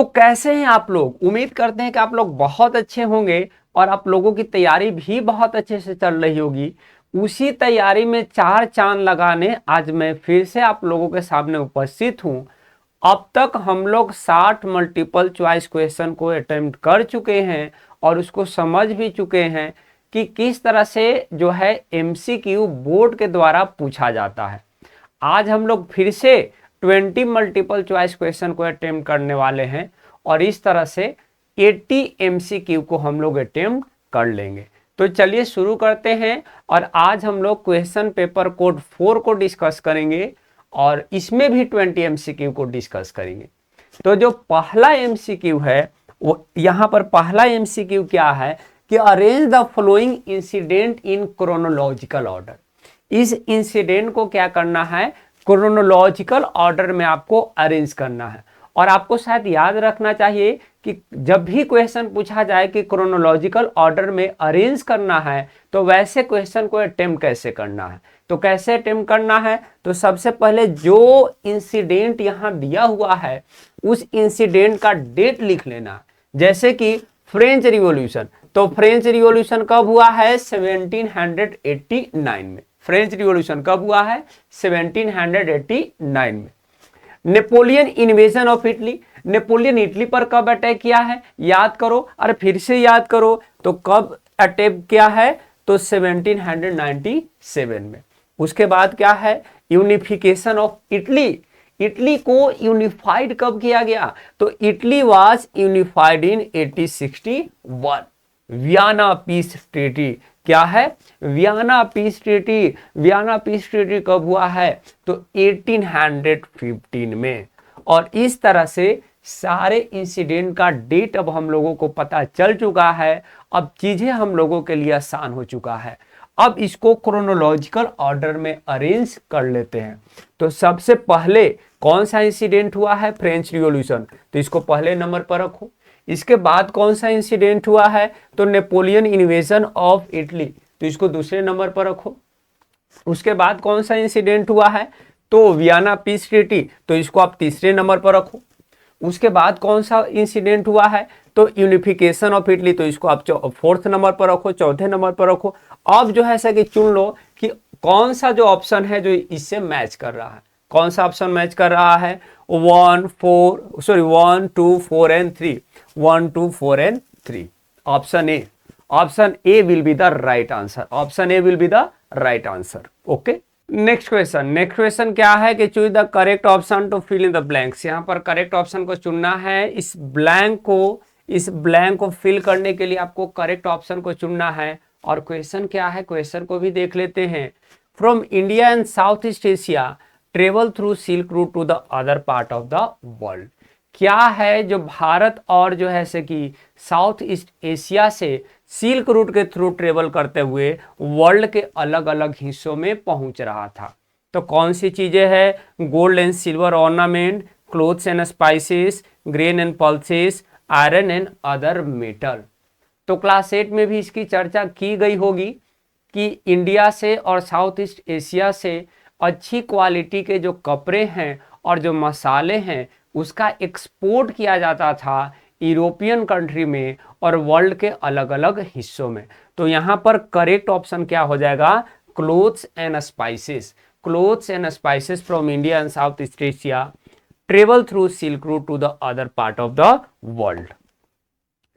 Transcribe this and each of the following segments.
तो कैसे हैं आप लोग? उम्मीद करते हैं कि आप लोग बहुत अच्छे होंगे और आप लोगों की तैयारी भी बहुत अच्छे से चल रही होगी। उसी तैयारी में चार चांद लगाने आज मैं फिर से आप लोगों के सामने उपस्थित हूं। अब तक हम लोग 60 मल्टीपल चॉइस क्वेश्चन को अटेम्प्ट कर चुके हैं और उसको समझ भी चुके हैं कि किस तरह से जो है एमसीक्यू बोर्ड के द्वारा पूछा जाता है। आज हम लोग फिर से 20 मल्टीपल चॉइस क्वेश्चन को अटेम्प्ट करने वाले हैं और इस तरह से 80 एमसीक्यू को हम लोग अटेम्प्ट कर लेंगे। तो चलिए शुरू करते हैं और आज हम लोग क्वेश्चन पेपर कोड 4 को डिस्कस करेंगे और इसमें भी 20 एमसीक्यू को डिस्कस करेंगे। तो जो पहला एमसीक्यू है वो यहां पर पहला एमसीक्यू क्या है कि arrange the following incident in chronological order. इस इंसिडेंट को क्या करना है, क्रोनोलॉजिकल ऑर्डर में आपको अरेंज करना है। और आपको शायद याद रखना चाहिए कि जब भी क्वेश्चन पूछा जाए कि क्रोनोलॉजिकल ऑर्डर में अरेंज करना है तो वैसे क्वेश्चन को अटेम्प्ट कैसे करना है। तो कैसे अटेम्प्ट करना है, तो सबसे पहले जो इंसिडेंट यहां दिया हुआ है उस इंसिडेंट का डेट लिख लेना है। जैसे कि फ्रेंच रिवॉल्यूशन, तो फ्रेंच रिवॉल्यूशन कब हुआ है, 1789 में। फ्रेंच रिवॉल्यूशन कब हुआ है, 1789 में। Napoleon invasion of Italy, Napoleon Italy पर कब अटैक किया है, याद करो। अरे फिर से याद करो, तो कब अटैक किया है, तो 1797 में। उसके बाद क्या है, यूनिफिकेशन ऑफ इटली, इटली को यूनिफाइड कब किया गया, तो Italy was unified in 1861। Vienna peace treaty, क्या है, Vienna peace treaty. Vienna peace treaty कब हुआ है, तो 1815 में। और इस तरह से सारे इंसिडेंट का डेट अब हम लोगों को पता चल चुका है। अब चीजें हम लोगों के लिए आसान हो चुका है। अब इसको क्रोनोलॉजिकल ऑर्डर में अरेंज कर लेते हैं। तो सबसे पहले कौन सा इंसिडेंट हुआ है, फ्रेंच रिवॉल्यूशन, तो इसको पहले नंबर पर रखो। इसके बाद कौन सा इंसिडेंट हुआ है, तो नेपोलियन इन्वेजन ऑफ इटली, तो इसको दूसरे नंबर पर रखो। उसके बाद कौन सा इंसिडेंट हुआ है, तो वियना पीस ट्रीटी, तो इसको आप तीसरे नंबर पर रखो। उसके बाद कौन सा इंसिडेंट हुआ है, तो यूनिफिकेशन ऑफ इटली, तो इसको आप फोर्थ नंबर पर रखो, चौथे नंबर पर रखो। अब जो है ऐसा कि चुन लो कि कौन सा जो ऑप्शन है जो इससे मैच कर रहा है। कौन सा ऑप्शन मैच कर रहा है, 1 2 4 and 3, 1 2 4 and 3। Option A, option A will be the right answer, option A will be the right answer. Okay, next question, next question क्या है कि choose the correct option to fill in the blanks. यहाँ पर correct option को चुनना है। इस blank को फिल करने के लिए आपको करेक्ट ऑप्शन को चुनना है। और क्वेश्चन क्या है, क्वेश्चन को भी देख लेते हैं। From India and south east Asia travel through silk route to the other part of the world. क्या है जो भारत और जो है से कि साउथ ईस्ट एशिया से सिल्क रूट के थ्रू ट्रेवल करते हुए वर्ल्ड के अलग अलग हिस्सों में पहुंच रहा था। तो कौन सी चीजें हैं, gold and silver ornament, clothes and spices, grain and pulses, iron and other metal. तो क्लास 8 में भी इसकी चर्चा की गई होगी कि इंडिया से और साउथ ईस्ट एशिया से अच्छी क्वालिटी के जो कपड़े हैं और जो मसाले हैं उसका एक्सपोर्ट किया जाता था यूरोपियन कंट्री में और वर्ल्ड के अलग अलग हिस्सों में। तो यहाँ पर करेक्ट ऑप्शन क्या हो जाएगा, clothes and spices. Clothes and spices from India and south east Asia travel through silk route to the other part of the world.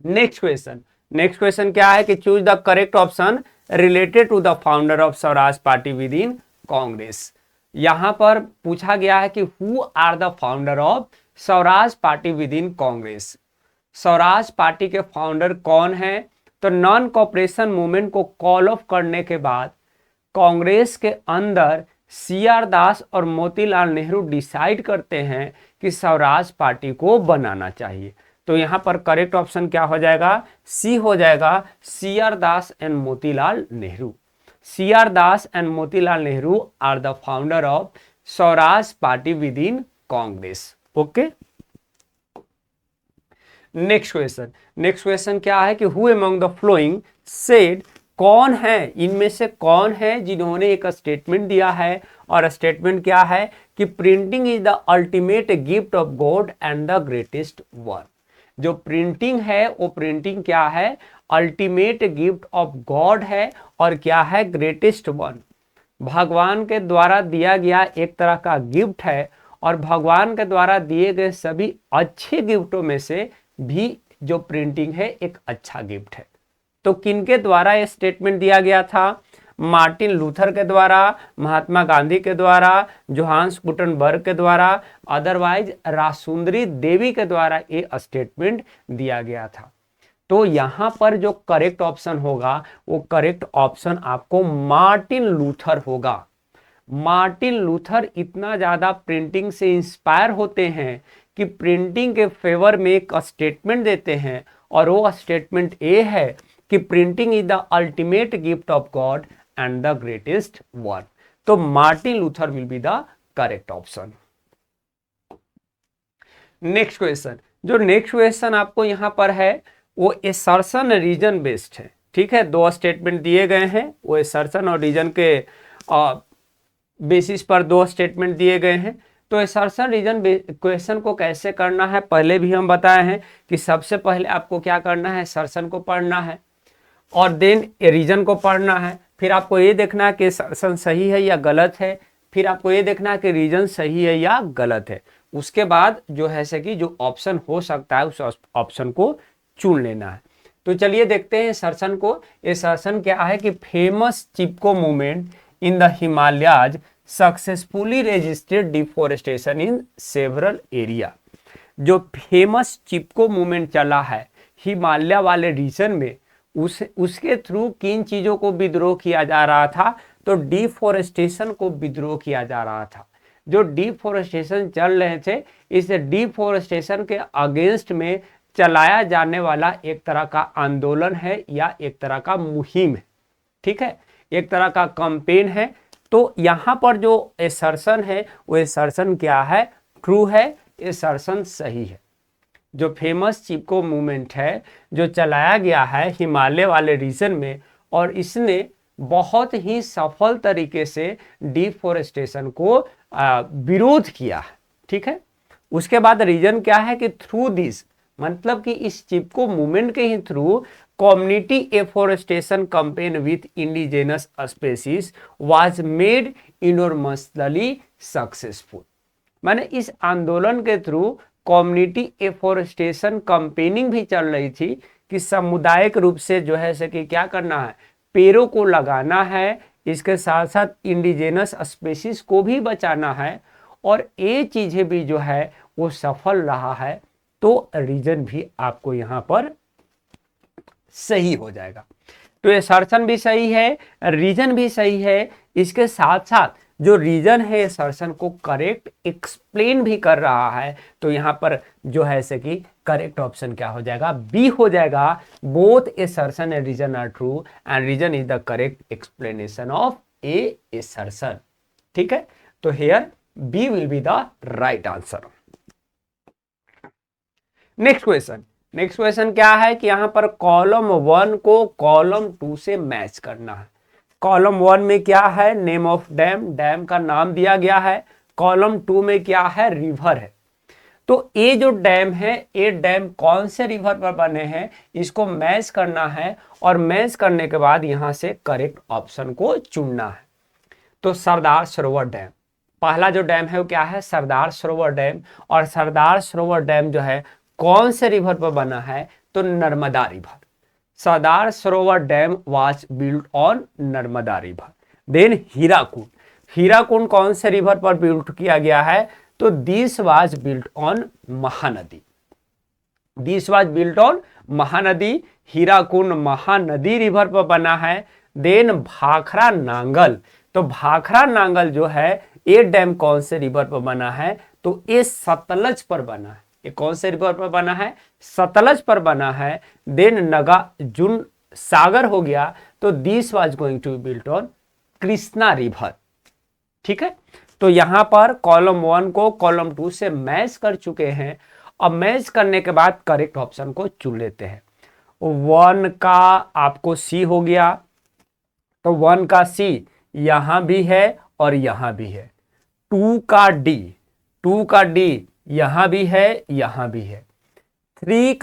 Next question, next question क्या है कि choose the correct option related to the founder of Swaraj party within Congress. यहां पर पूछा गया है कि who are the founder of Swaraj party within Congress. Swaraj party के फाउंडर कौन है, तो नॉन कॉपरेशन मूवमेंट को कॉल ऑफ करने के बाद कांग्रेस के अंदर CR दास और मोतीलाल नेहरू डिसाइड करते हैं कि स्वराज पार्टी को बनाना चाहिए। तो यहां पर करेक्ट ऑप्शन क्या हो जाएगा, सी हो जाएगा, CR Das and Motilal Nehru. CR Das and Motilal Nehru are the founder of Swaraj party within Congress. Okay, next question, next question क्या है कि who among the following said, कौन है इनमें से कौन है जिन्होंने एक स्टेटमेंट दिया है। और स्टेटमेंट क्या है कि printing is the ultimate gift of God and the greatest work. जो प्रिंटिंग है वो प्रिंटिंग क्या है, अल्टीमेट गिफ्ट ऑफ गॉड है और क्या है, ग्रेटेस्ट वन। भगवान के द्वारा दिया गया एक तरह का गिफ्ट है और भगवान के द्वारा दिए गए सभी अच्छे गिफ्टों में से भी जो प्रिंटिंग है एक अच्छा गिफ्ट है। तो किनके द्वारा यह स्टेटमेंट दिया गया था, मार्टिन लूथर के द्वारा, महात्मा गांधी के द्वारा, जोहान्स गुटनबर्ग के द्वारा, अदरवाइज रासुंदरी देवी के द्वारा ये स्टेटमेंट दिया गया था। तो यहां पर जो करेक्ट ऑप्शन होगा वो करेक्ट ऑप्शन आपको मार्टिन लूथर होगा। मार्टिन लूथर इतना ज्यादा प्रिंटिंग से इंस्पायर होते हैं कि प्रिंटिंग के फेवर में एक स्टेटमेंट देते हैं और वो स्टेटमेंट ये है कि printing is the ultimate gift of God and the greatest one. तो Martin Luther will be the correct option. Next question, जो नेक्स्ट क्वेश्चन आपको यहां पर है वो एसर्शन रीजन बेस्ड है। ठीक है, दो स्टेटमेंट दिए गए हैं, वो एसर्शन और रीजन के बेसिस पर दो स्टेटमेंट दिए गए हैं। तो एसर्शन रीजन क्वेश्चन को कैसे करना है पहले भी हम बताए हैं कि सबसे पहले आपको क्या करना है, एसर्शन को पढ़ना है और देन रीजन को पढ़ना है। फिर आपको ये देखना है कि एसर्शन सही है या गलत है, फिर आपको ये देखना है कि रीजन सही है या गलत है। उसके बाद जो है से कि जो ऑप्शन हो सकता है उस ऑप्शन को चुन लेना है। तो चलिए देखते हैं एसर्शन को। एसर्शन क्या है कि famous Chipko movement in the Himalayas successfully registered deforestation in several area. जो फेमस चिपको मूवमेंट चला है हिमालय वाले रीजन में, उसके थ्रू किन चीजों को विद्रोह किया जा रहा था, तो डिफोरेस्टेशन को विद्रोह किया जा रहा था। जो डिफोरेस्टेशन चल रहे थे, इस डिफोरेस्टेशन के अगेंस्ट में चलाया जाने वाला एक तरह का आंदोलन है या एक तरह का मुहिम है। ठीक है, एक तरह का कैंपेन है। तो यहां पर जो एसर्शन है वो एसर्शन क्या है, ट्रू है, एसर्शन सही है। जो फेमस चिपको मूवमेंट है जो चलाया गया है हिमालय वाले रीजन में और इसने बहुत ही सफल तरीके से डिफोरेस्टेशन को विरोध किया है। ठीक है, उसके बाद रीजन क्या है कि थ्रू दिस, मतलब कि इस चिपको मूवमेंट के ही through community afforestation campaign with indigenous species was made enormously successful. माने इस आंदोलन के थ्रू कम्युनिटी एफोरेस्टेशन कैंपेनिंग भी चल रही थी कि सामुदायिक रूप से जो है से कि क्या करना है, पेड़ों को लगाना है, इसके साथ साथ इंडिजिनस स्पीशीज को भी बचाना है और ये चीजें भी जो है वो सफल रहा है। तो रीजन भी आपको यहां पर सही हो जाएगा। तो एसर्शन भी सही है, रीजन भी सही है। इसके साथ साथ जो रीजन है एसर्शन को करेक्ट एक्सप्लेन भी कर रहा है। तो यहां पर जो है से कि करेक्ट ऑप्शन क्या हो जाएगा, बी हो जाएगा। Both assertion and reason are true and reason is the correct explanation of a assertion. ठीक है, तो here B will be the right answer. Next question, next question क्या है कि यहां पर कॉलम 1 को कॉलम 2 से मैच करना है। कॉलम 1 में क्या है, नेम ऑफ डैम, डैम का नाम दिया गया है। कॉलम 2 में क्या है, रिवर है। तो ये जो डैम है, ये डैम कौन से रिवर पर बने हैं, इसको मैच करना है और मैच करने के बाद यहां से करेक्ट ऑप्शन को चुनना है। तो सरदार सरोवर डैम, पहला जो डैम है वो क्या है, सरदार सरोवर डैम। और सरदार सरोवर डैम जो है कौन से रिवर पर बना है, तो Narmada river. Sardar Sarovar dam was built on Narmada river. Then Hirakud, Hirakud कौन से रिवर पर बिल्ट किया गया है, तो this was built on Mahanadi. This was built on Mahanadi. Hirakud Mahanadi river पर बना है। देन भाखड़ा नांगल, तो भाखड़ा नांगल जो है ये डैम कौन से रिवर पर बना है, तो ये सतलज पर बना है। ये कौन से रिवर पर बना है, सतलज पर बना है। देन नागार्जुन सागर हो गया, तो this was going to be built on Krishna river. ठीक है, तो यहां पर कॉलम 1 को कॉलम 2 से मैच कर चुके हैं। अब मैच करने के बाद करेक्ट ऑप्शन को चुन लेते हैं। 1 का आपको सी हो गया, तो 1 का सी यहां भी है और यहां भी है। 2 का डी, 2 का डी यहां भी है, यहां भी है। थ्री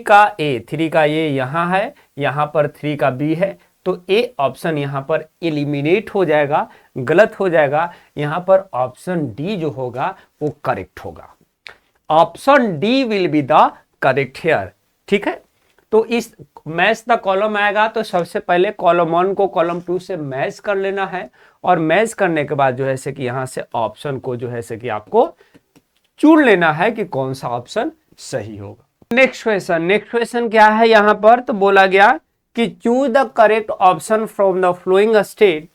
का ए यहाँ है, यहाँ पर 3 का बी है, तो ए ऑप्शन यहाँ पर एलिमिनेट हो जाएगा, गलत हो जाएगा। यहाँ पर ऑप्शन डी जो होगा वो करेक्ट होगा। Option D will be the correct here. ठीक है, तो इस मैच द कॉलम आएगा तो सबसे पहले कॉलम 1 को कॉलम 2 से मैच कर लेना है, और मैच करने के बाद जो है से कि यहां से ऑप्शन को जो है से कि आपको चुन लेना है कि कौन सा ऑप्शन सही होगा। नेक्स्ट क्वेश्चन क्या है यहां पर, तो बोला गया कि choose the correct option from the following state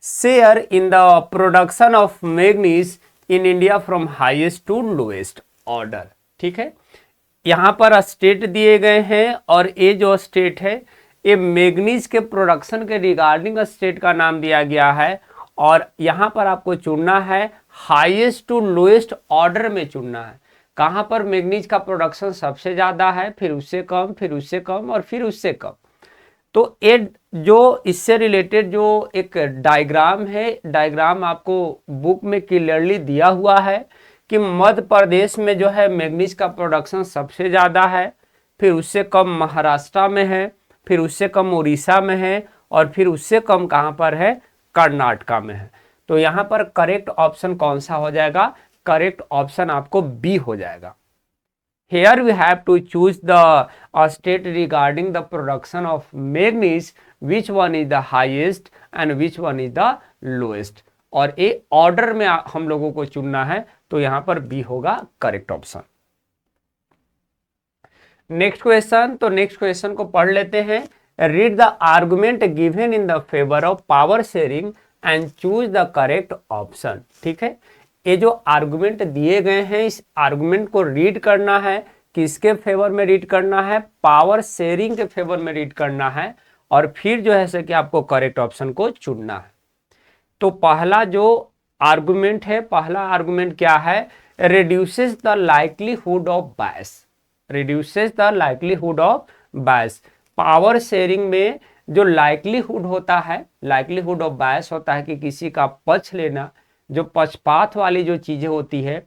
share in the production of manganese in India from highest to lowest order. ठीक है, यहां पर स्टेट दिए गए हैं, और ये जो स्टेट है ये मैग्नीज के प्रोडक्शन के रिगार्डिंग स्टेट का नाम दिया गया है, और यहां पर आपको चुनना है हाईएस्ट टू लोएस्ट ऑर्डर में चुनना है। कहां पर मैग्नीज का प्रोडक्शन सबसे ज्यादा है, फिर उससे कम, फिर उससे कम, और फिर उससे कम। तो ये जो इससे रिलेटेड जो एक डायग्राम है, डायग्राम आपको बुक में क्लियरली दिया हुआ है कि मध्य प्रदेश में जो है मैग्नीज का प्रोडक्शन सबसे ज़्यादा है, फिर उससे कम महाराष्ट्र में है, फिर उससे कम उड़ीसा में है, और फिर उससे कम कहाँ पर है, कर्नाटका में है। तो यहाँ पर करेक्ट ऑप्शन कौन सा हो जाएगा, करेक्ट ऑप्शन आपको बी हो जाएगा। Here we have to choose the state regarding the production of manganese, which one is the highest and which one is the lowest, और ये ऑर्डर में हम लोगों को चुनना है, तो यहां पर बी होगा करेक्ट ऑप्शन। नेक्स्ट क्वेश्चन, तो नेक्स्ट क्वेश्चन को पढ़ लेते हैं। Read the argument given in the favour of power sharing and choose the correct option. ठीक है, ये जो आर्गुमेंट दिए गए हैं, इस आर्गुमेंट को रीड करना है, किसके फेवर में रीड करना है, पावर शेयरिंग के फेवर में रीड करना है, और फिर जो है से कि आपको करेक्ट ऑप्शन को चुनना है। तो पहला जो आर्गुमेंट है, पहला आर्गुमेंट क्या है, reduces the likelihood of bias, reduces the likelihood of bias. Power sharing में जो लाइक्लीहुड होता है, लाइक्लीहुड ऑफ बायस होता है कि किसी का पक्ष लेना, जो पक्षपात वाली जो चीजें होती है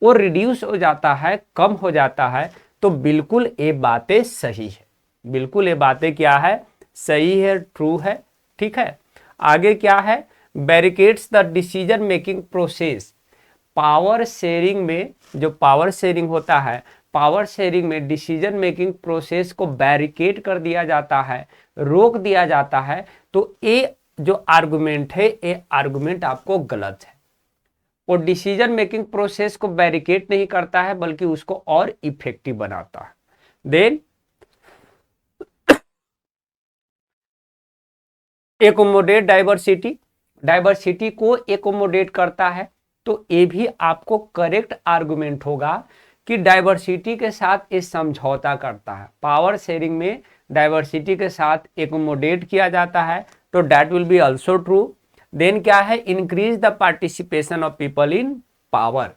वो रिड्यूस हो जाता है, कम हो जाता है। तो बिल्कुल ये बातें सही है, बिल्कुल ये बातें क्या है, सही है, ट्रू है। ठीक है, आगे क्या है, barricades the decision making process. Power sharing में जो पावर शेयरिंग होता है, पावर शेयरिंग में डिसीजन मेकिंग प्रोसेस को बैरिकेड कर दिया जाता है, रोक दिया जाता है। तो ये जो आर्गुमेंट है, ये आर्गुमेंट आपको गलत है। वो डिसीजन मेकिंग प्रोसेस को बैरिकेड नहीं करता है, बल्कि उसको और इफेक्टिव बनाता है। देन एकोमोडेट डाइवर्सिटी, डाइवर्सिटी को एकोमोडेट करता है। तो ये भी आपको करेक्ट आर्गुमेंट होगा कि डाइवर्सिटी के साथ ये समझौता करता है। पावर शेयरिंग में डाइवर्सिटी के साथ एकोमोडेट किया जाता है, तो that will be also true. Then क्या है, increase the participation of people in power.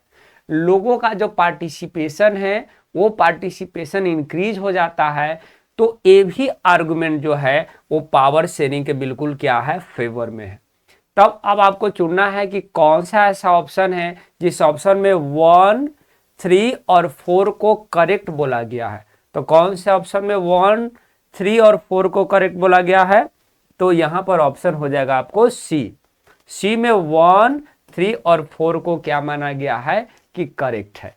लोगों का जो पार्टिसिपेशन है वो पार्टिसिपेशन इंक्रीज हो जाता है। तो ये भी आर्गुमेंट जो है वो पावर शेयरिंग के बिल्कुल क्या है, फेवर में है। तब अब आपको चुनना है कि कौन सा ऐसा ऑप्शन है जिस ऑप्शन में 1, 3 और 4 को करेक्ट बोला गया है। तो कौन से ऑप्शन में 1, 3 और 4 को करेक्ट बोला गया है, तो यहां पर ऑप्शन हो जाएगा आपको सी। सी में 1, 3 और 4 को क्या माना गया है कि करेक्ट है।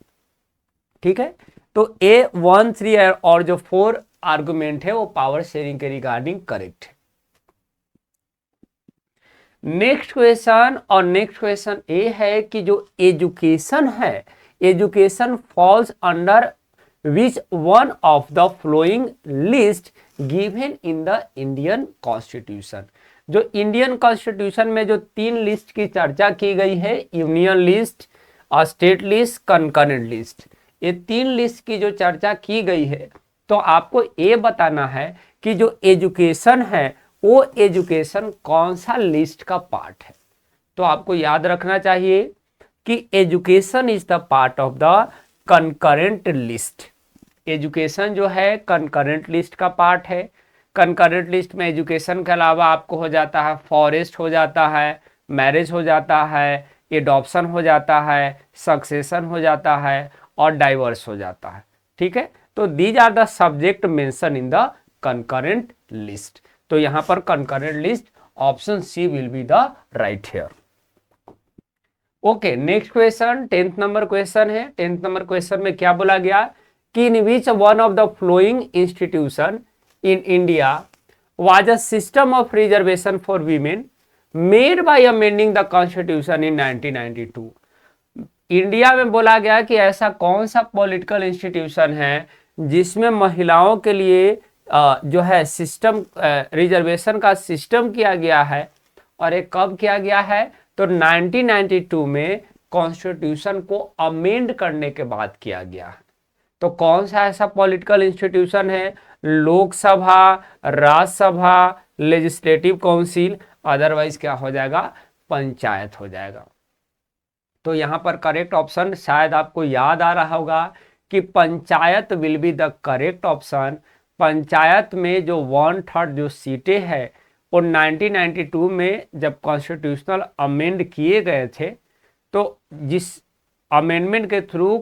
ठीक है, तो ए 1, 3 और जो 4 आर्गुमेंट है वो पावर शेयरिंग के रिगार्डिंग करेक्ट है। नेक्स्ट क्वेश्चन, और नेक्स्ट क्वेश्चन ये है कि जो एजुकेशन है, education falls under which one of the flowing list given in the Indian constitution. जो इंडियन कॉन्स्टिट्यूशन में जो 3 लिस्ट की चर्चा की गई है, union list, state list, concurrent list, ये 3 लिस्ट की जो चर्चा की गई है, तो आपको ये बताना है कि जो एजुकेशन है वो एजुकेशन कौन सा लिस्ट का पार्ट है। तो आपको याद रखना चाहिए कि education is the part of the concurrent list. Education जो है कंकरेंट लिस्ट का पार्ट है। कंकरेंट लिस्ट में एजुकेशन के अलावा आपको हो जाता है फॉरेस्ट, हो जाता है मैरिज, हो जाता है एडॉप्शन, हो जाता है सक्सेशन, हो जाता है और डाइवर्स हो जाता है। ठीक है। तो these are the subject mention in the concurrent list. तो यहां पर concurrent list option C will be the right here. Okay, next question 10th number question है। 10th नंबर क्वेश्चन में क्या बोला गया कि in which one of the following institution in India was a system of reservation for women made by amending the constitution इन 1992। India में बोला गया कि ऐसा कौन सा पॉलिटिकल इंस्टीट्यूशन है जिसमें महिलाओं के लिए जो है सिस्टम रिजर्वेशन का सिस्टम किया गया है, और एक कब किया गया है, तो 1992 में कॉन्स्टिट्यूशन को अमेंड करने के बाद किया गया है। तो कौन सा ऐसा पॉलिटिकल इंस्टीट्यूशन है? Lok Sabha, Rajya Sabha, legislative council, otherwise क्या हो जाएगा, पंचायत हो जाएगा। तो यहां पर करेक्ट ऑप्शन शायद आपको याद आ रहा होगा कि panchayat will be the correct option. Panchayat में जो 1/3 जो सीटें हैं वो 1992 में जब कॉन्स्टिट्यूशनल अमेंड किए गए थे, तो जिस अमेंडमेंट के थ्रू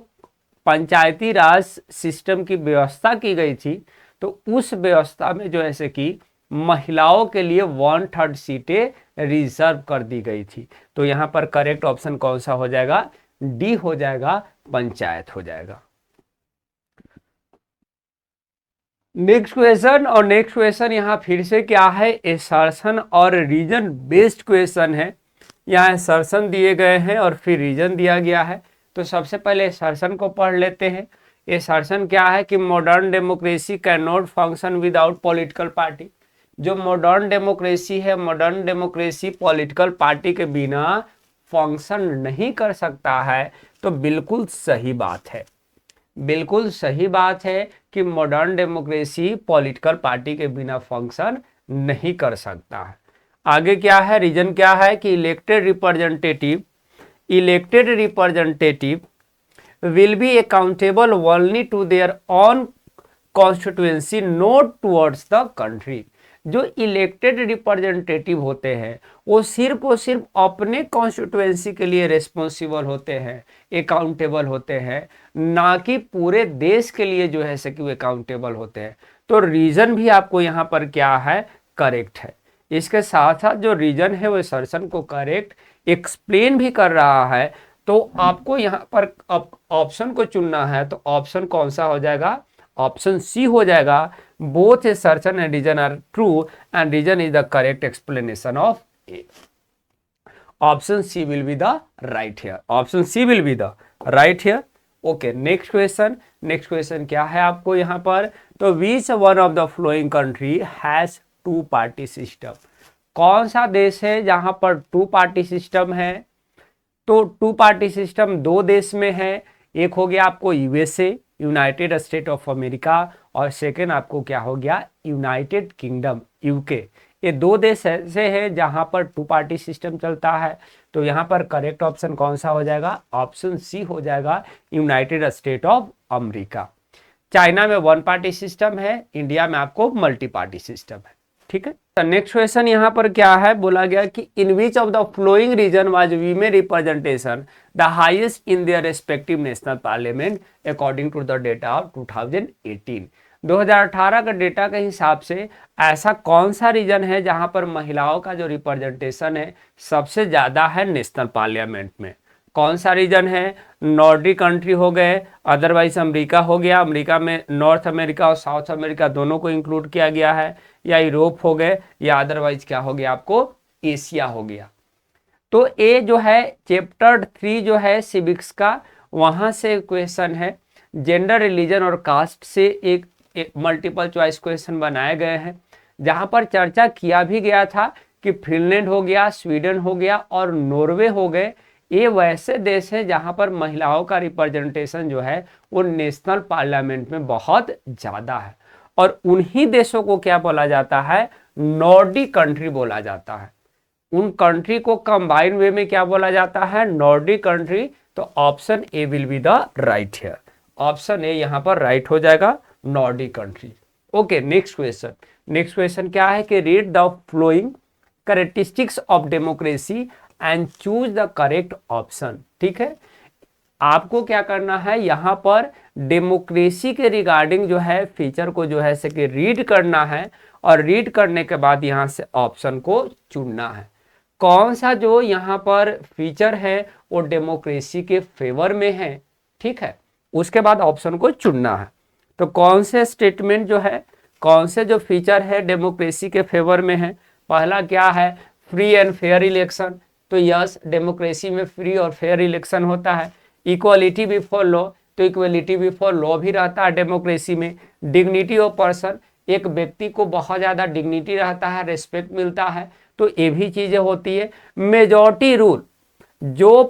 पंचायती राज सिस्टम की व्यवस्था की गई थी, तो उस व्यवस्था में जो ऐसे कि महिलाओं के लिए 1/3 सीटें रिजर्व कर दी गई थी। तो यहां पर करेक्ट ऑप्शन कौन सा हो जाएगा, डी हो जाएगा, पंचायत हो जाएगा। नेक्स्ट क्वेश्चन, और नेक्स्ट क्वेश्चन यहाँ फिर से क्या है, एसर्शन और रीजन बेस्ड क्वेश्चन है। यहाँ एसर्शन दिए गए हैं और फिर रीजन दिया गया है। तो सबसे पहले एसर्शन को पढ़ लेते हैं। एसर्शन क्या है कि modern democracy can not function without political party. जो मॉडर्न डेमोक्रेसी है, मॉडर्न डेमोक्रेसी पॉलिटिकल पार्टी के बिना फंक्शन नहीं कर सकता है। तो बिल्कुल सही बात है, बिल्कुल सही बात है कि मॉडर्न डेमोक्रेसी पॉलिटिकल पार्टी के बिना फंक्शन नहीं कर सकता है। आगे क्या है, रीजन क्या है कि elected representative will be accountable only to their own constituency not towards the country. जो इलेक्टेड रिप्रेजेंटेटिव होते हैं वो सिर्फ और सिर्फ अपने कॉन्स्टिट्यूएंसी के लिए रिस्पॉन्सिबल होते हैं, अकाउंटेबल होते हैं, ना कि पूरे देश के लिए जो है से कि वो अकाउंटेबल होते हैं। तो रीजन भी आपको यहाँ पर क्या है, करेक्ट है। इसके साथ साथ जो रीजन है वो असर्शन को करेक्ट एक्सप्लेन भी कर रहा है। तो आपको यहाँ पर ऑप्शन को चुनना है, तो ऑप्शन कौन सा हो जाएगा, ऑप्शन सी हो जाएगा। Both assertion and reason are true and reason is the correct explanation of A. Option C will be the right here. Option C will be the right here. Okay, next question. Next question क्या है आपको यहाँ पर, तो which one of the following country has two party system? कौन सा देश है जहां पर टू पार्टी सिस्टम है? तो टू पार्टी सिस्टम दो देश में है। एक हो गया आपको USA, United state of America, और सेकेंड आपको क्या हो गया, यूनाइटेड किंगडम, यूके। ये दो देश ऐसे हैं जहां पर टू पार्टी सिस्टम चलता है। तो यहां पर करेक्ट ऑप्शन कौन सा हो जाएगा, ऑप्शन सी हो जाएगा, United state of America. China में वन पार्टी सिस्टम है, इंडिया में आपको मल्टी पार्टी सिस्टम है। ठीक है। नेक्स्ट क्वेश्चन यहाँ पर क्या है, बोला गया कि in which of the following region was women representation the highest in their respective national parliament according to the data of 2018। 2018 का डेटा के हिसाब से ऐसा कौन सा रीजन है जहां पर महिलाओं का जो रिप्रेजेंटेशन है सबसे ज्यादा है नेशनल पार्लियामेंट में? कौन सा रीजन है? नॉर्डिक कंट्री हो गए, अदरवाइज अमेरिका हो गया, अमेरिका में नॉर्थ अमेरिका और साउथ अमेरिका दोनों को इंक्लूड किया गया है, या यूरोप हो गए, या अदरवाइज क्या हो गया आपको, एशिया हो गया। तो ये जो है चैप्टर 3 जो है सिविक्स का, वहां से क्वेश्चन है। जेंडर, रिलीजन और कास्ट से एक मल्टीपल चॉइस क्वेश्चन बनाए गए हैं, जहां पर चर्चा किया भी गया था कि फिनलैंड हो गया, स्वीडन हो गया और नॉर्वे हो गए, ये वैसे देश हैं जहां पर महिलाओं का रिप्रेजेंटेशन जो है वो नेशनल पार्लियामेंट में बहुत ज्यादा है। और उन्हीं देशों को क्या बोला जाता है, नॉर्डिक कंट्री बोला जाता है। उन कंट्री को कंबाइन वे में क्या बोला जाता है, नॉर्डिक कंट्री। तो option A will be the right here. Option A यहां पर राइट हो जाएगा, Nordic country. Okay, next question. Next question क्या है कि read the flowing characteristics of democracy and choose the correct option. ठीक है, आपको क्या करना है, यहां पर डेमोक्रेसी के रिगार्डिंग जो है फीचर को जो है से कि रीड करना है, और रीड करने के बाद यहाँ से ऑप्शन को चुनना है। कौन सा जो यहाँ पर फीचर है वो डेमोक्रेसी के फेवर में है, ठीक है, उसके बाद ऑप्शन को चुनना है। तो कौन से स्टेटमेंट जो है, कौन से जो फीचर है डेमोक्रेसी के फेवर में है। पहला क्या है, फ्री एंड फेयर इलेक्शन, तो यस डेमोक्रेसी में फ्री और फेयर इलेक्शन होता है। इक्वालिटी बिफोर लॉ, तो इक्वलिटी बिफोर लॉ भी रहता है डेमोक्रेसी में। डिग्निटी ऑफ पर्सन, एक व्यक्ति को बहुत ज़्यादा डिग्निटी रहता है, रिस्पेक्ट मिलता है, तो ये भी चीज़ें होती है। मेजॉरिटी रूल, जो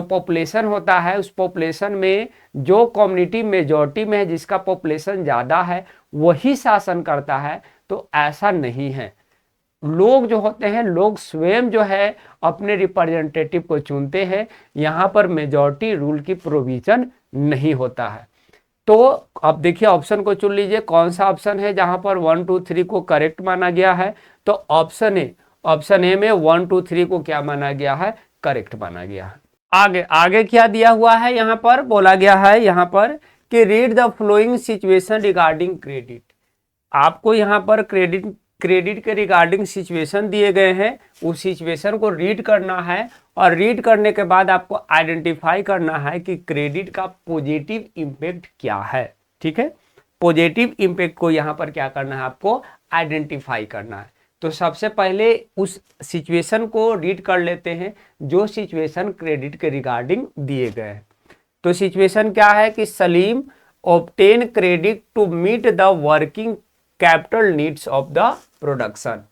पॉपुलेशन होता है उस पॉपुलेशन में जो कम्युनिटी मेजॉरिटी में है, जिसका पॉपुलेशन ज़्यादा है वही शासन करता है, तो ऐसा नहीं है। लोग जो होते हैं, लोग स्वयं जो है अपने रिप्रेजेंटेटिव को चुनते हैं, यहाँ पर मेजॉरिटी रूल की प्रोविजन नहीं होता है। तो अब देखिए ऑप्शन को चुन लीजिए, कौन सा ऑप्शन है जहां पर 1 2 3 को करेक्ट माना गया है। तो ऑप्शन ए में 1 2 3 को क्या माना गया है, करेक्ट माना गया है। आगे क्या दिया हुआ है, यहाँ पर बोला गया है यहाँ पर कि read the flowing situation regarding credit. आपको यहाँ पर क्रेडिट के रिगार्डिंग सिचुएशन दिए गए हैं, उस सिचुएशन को रीड करना है, और रीड करने के बाद आपको आइडेंटिफाई करना है कि क्रेडिट का पॉजिटिव इम्पैक्ट क्या है, ठीक है। पॉजिटिव इम्पैक्ट को यहाँ पर क्या करना है, आपको आइडेंटिफाई करना है। तो सबसे पहले उस सिचुएशन को रीड कर लेते हैं जो सिचुएशन क्रेडिट के रिगार्डिंग दिए गए हैं। तो सिचुएशन क्या है कि Salim obtain credit to meet the working capital needs of the production.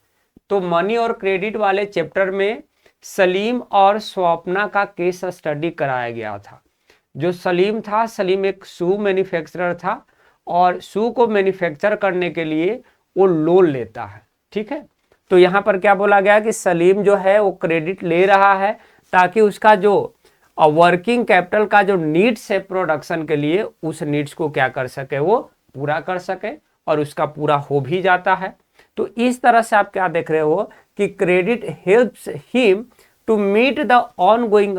तो मनी और क्रेडिट वाले चैप्टर में सलीम और स्वप्ना का केस स्टडी कराया गया था। जो सलीम था, सलीम एक शू मैन्युफैक्चरर था, और शू को मैन्युफैक्चर करने के लिए वो लोन लेता है, ठीक है। तो यहाँ पर क्या बोला गया कि सलीम जो है वो क्रेडिट ले रहा है ताकि उसका जो वर्किंग कैपिटल का जो नीड्स है प्रोडक्शन के लिए, उस नीड्स को क्या कर सके, वो पूरा कर सके, और उसका पूरा हो भी जाता है। तो इस तरह से आप क्या देख रहे हो कि credit helps him to meet the ongoing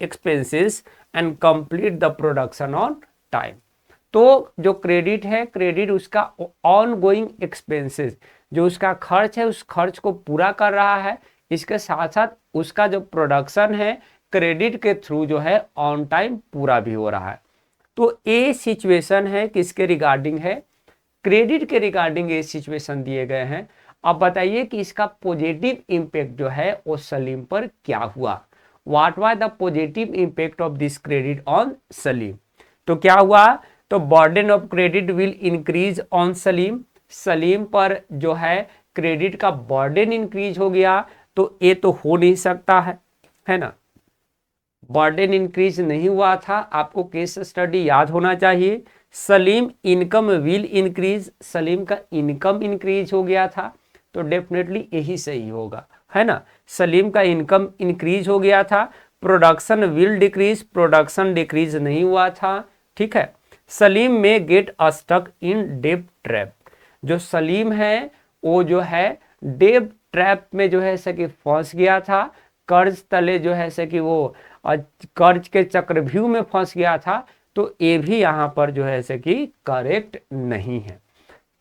expenses and complete the production on time. तो जो क्रेडिट है, क्रेडिट उसका ऑनगोइंग एक्सपेंसेस, जो उसका खर्च है उस खर्च को पूरा कर रहा है, इसके साथ साथ उसका जो प्रोडक्शन है क्रेडिट के थ्रू जो है ऑन टाइम पूरा भी हो रहा है। तो ये सिचुएशन है किसके रिगार्डिंग है, क्रेडिट के रिगार्डिंग ये सिचुएशन दिए गए हैं। अब बताइए कि इसका पॉजिटिव इंपैक्ट जो है वो सलीम पर क्या हुआ। What was the positive impact of this credit on Salim. तो क्या हुआ, तो burden of credit will increase on Salim. Salim पर जो है क्रेडिट का बर्डन इंक्रीज हो गया, तो ये तो हो नहीं सकता है ना। बर्डन इंक्रीज नहीं हुआ था, आपको केस स्टडी याद होना चाहिए। Salim income will increase, Salim का इनकम इंक्रीज हो गया था, तो डेफिनेटली यही सही होगा, है ना। सलीम का इनकम इंक्रीज हो गया था। Production will decrease, production decrease नहीं हुआ था, ठीक है। सलीम में गेट स्टक इन डेब्ट ट्रैप, जो सलीम है वो जो है डेब्ट ट्रैप में जो है कि फंस गया था, कर्ज तले जो है कि वो कर्ज के चक्रव्यूह में फंस गया था। तो ये भी यहाँ पर जो है कि करेक्ट नहीं है।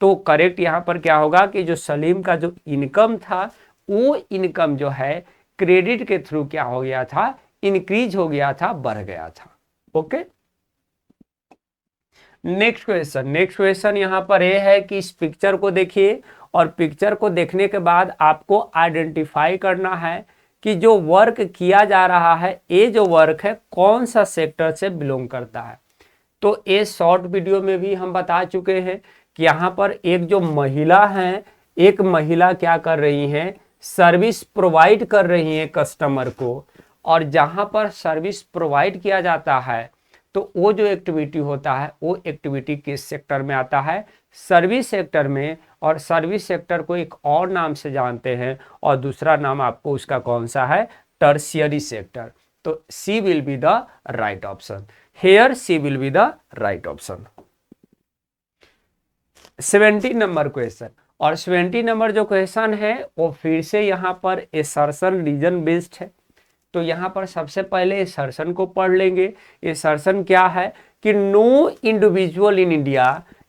तो करेक्ट यहाँ पर क्या होगा कि जो सलीम का जो इनकम था वो इनकम जो है क्रेडिट के थ्रू क्या हो गया था, इंक्रीज हो गया था, बढ़ गया था। ओके, नेक्स्ट क्वेश्चन यहाँ पर ये है कि इस पिक्चर को देखिए, और पिक्चर को देखने के बाद आपको आइडेंटिफाई करना है कि जो वर्क किया जा रहा है, ये जो वर्क है कौन सा सेक्टर से बिलोंग करता है। तो ये शॉर्ट वीडियो में भी हम बता चुके हैं कि यहाँ पर एक जो महिला है, एक महिला क्या कर रही हैं, सर्विस प्रोवाइड कर रही हैं कस्टमर को। और जहाँ पर सर्विस प्रोवाइड किया जाता है तो वो जो एक्टिविटी होता है वो एक्टिविटी किस सेक्टर में आता है, सर्विस सेक्टर में। और सर्विस सेक्टर को एक और नाम से जानते हैं, और दूसरा नाम आपको उसका कौन सा है, टर्शियरी सेक्टर। तो C will be the right option, here C will be the right option. 70 number question, और 70 नंबर जो क्वेश्चन है वो फिर से यहाँ पर एसर्शन रीजन बेस्ड है। तो यहाँ पर सबसे पहले इस असर्शन को पढ़ लेंगे। ये असर्शन क्या है कि no individual in India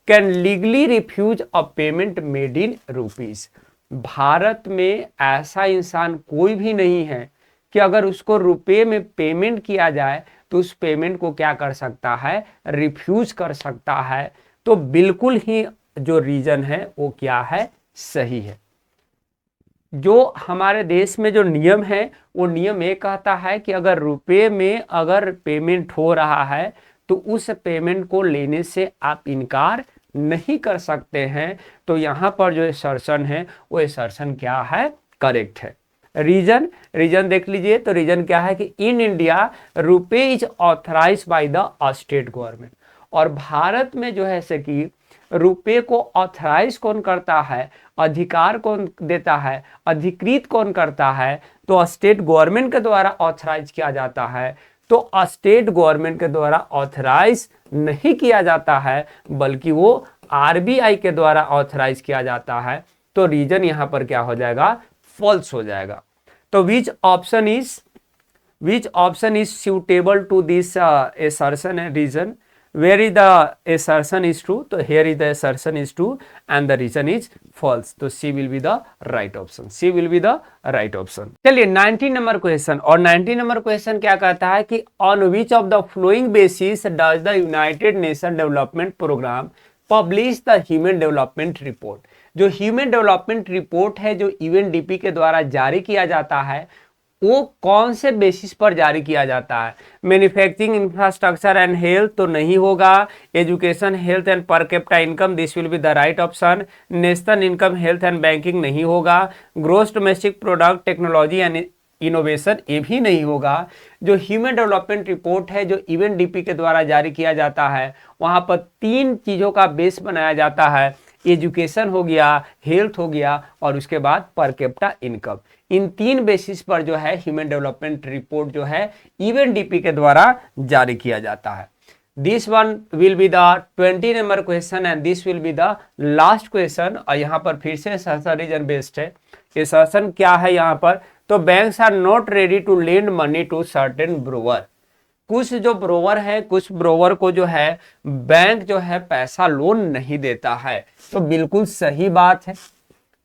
can legally refuse a payment made in rupees. भारत में ऐसा इंसान कोई भी नहीं है कि अगर उसको रुपए में पेमेंट किया जाए तो उस पेमेंट को क्या कर सकता है, रिफ्यूज कर सकता है। तो बिल्कुल ही जो रीजन है वो क्या है, सही है। जो हमारे देश में जो नियम है वो नियम ये कहता है कि अगर रुपए में अगर पेमेंट हो रहा है तो उस पेमेंट को लेने से आप इनकार नहीं कर सकते हैं। तो यहाँ पर जो असर्शन है वो असर्शन क्या है, करेक्ट है। रीजन देख लीजिए। तो रीजन क्या है कि in India rupaye is authorise by the state government. और भारत में जो है से कि रुपए को ऑथराइज कौन करता है, अधिकार कौन देता है, अधिकृत कौन करता है, तो स्टेट गवर्नमेंट के द्वारा ऑथराइज किया जाता है। तो स्टेट गवर्नमेंट के द्वारा ऑथराइज नहीं किया जाता है बल्कि वो आरबीआई के द्वारा ऑथराइज किया जाता है। तो रीजन यहां पर क्या हो जाएगा, फॉल्स हो जाएगा। तो which option is suitable to this assertion and reason? Where is the assertion is true? तो here is the assertion is true and the reason is false. तो C will be the right option. C will be the right option. चलिए 19 number question. और 19 number question क्या कहता है कि on which of the following basis does the United Nations Development Program publish the Human Development Report? जो human development report है जो UNDP के द्वारा जारी किया जाता है वो कौन से बेसिस पर जारी किया जाता है? मैन्युफैक्चरिंग, इंफ्रास्ट्रक्चर एंड हेल्थ तो नहीं होगा। Education, health and per capita income, this will be the right option. National income, health and banking नहीं होगा। Gross domestic product, technology and innovation ये भी नहीं होगा। जो ह्यूमन डेवलपमेंट रिपोर्ट है जो यूएनडीपी के द्वारा जारी किया जाता है वहां पर 3 चीजों का बेस बनाया जाता है। एजुकेशन हो गया, हेल्थ हो गया और उसके बाद पर कैपिटा इनकम। इन 3 बेसिस पर जो है ह्यूमन डेवलपमेंट रिपोर्ट जो है यूएनडीपी के द्वारा जारी किया जाता है। This one will be the 20 number question and this will be the last question. और यहाँ पर फिर से असर्शन रीजन बेस्ड है। ये असर्शन क्या है यहाँ पर, तो banks are not ready to lend money to certain borrower. कुछ जो ब्रोवर है, कुछ ब्रोवर को जो है बैंक जो है पैसा लोन नहीं देता है। तो बिल्कुल सही बात है,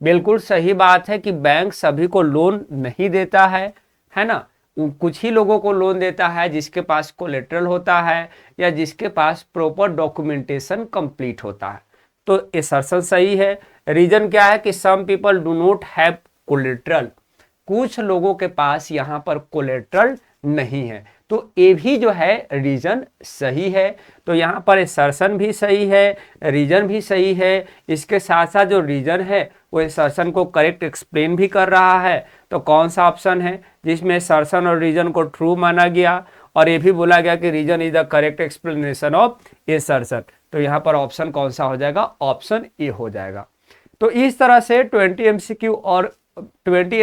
बिल्कुल सही बात है कि बैंक सभी को लोन नहीं देता है ना। कुछ ही लोगों को लोन देता है जिसके पास कोलेटरल होता है या जिसके पास प्रॉपर डॉक्यूमेंटेशन कंप्लीट होता है। तो असर्शन सही है। रीजन क्या है कि some people do not have collateral. कुछ लोगों के पास यहाँ पर कोलेटरल नहीं है। तो ये भी जो है रीजन सही है। तो यहाँ पर असर्शन भी सही है, रीजन भी सही है। इसके साथ साथ जो रीजन है वो असर्शन को करेक्ट एक्सप्लेन भी कर रहा है। तो कौन सा ऑप्शन है जिसमें असर्शन और रीजन को ट्रू माना गया और ये भी बोला गया कि reason is the correct explanation of assertion. तो यहाँ पर ऑप्शन कौन सा हो जाएगा, ऑप्शन ए हो जाएगा। तो इस तरह से 20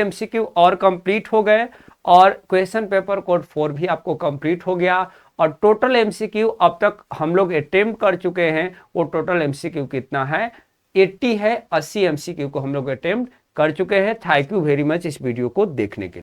MCQ और कंप्लीट हो गए और क्वेश्चन पेपर कोड 4 भी आपको कंप्लीट हो गया। और टोटल एमसीक्यू अब तक हम लोग अटेम्प्ट कर चुके हैं। वो टोटल एमसीक्यू कितना है, 80 है। 80 एमसीक्यू को हम लोग अटेम्प्ट कर चुके हैं। थैंक यू वेरी मच इस वीडियो को देखने के लिए।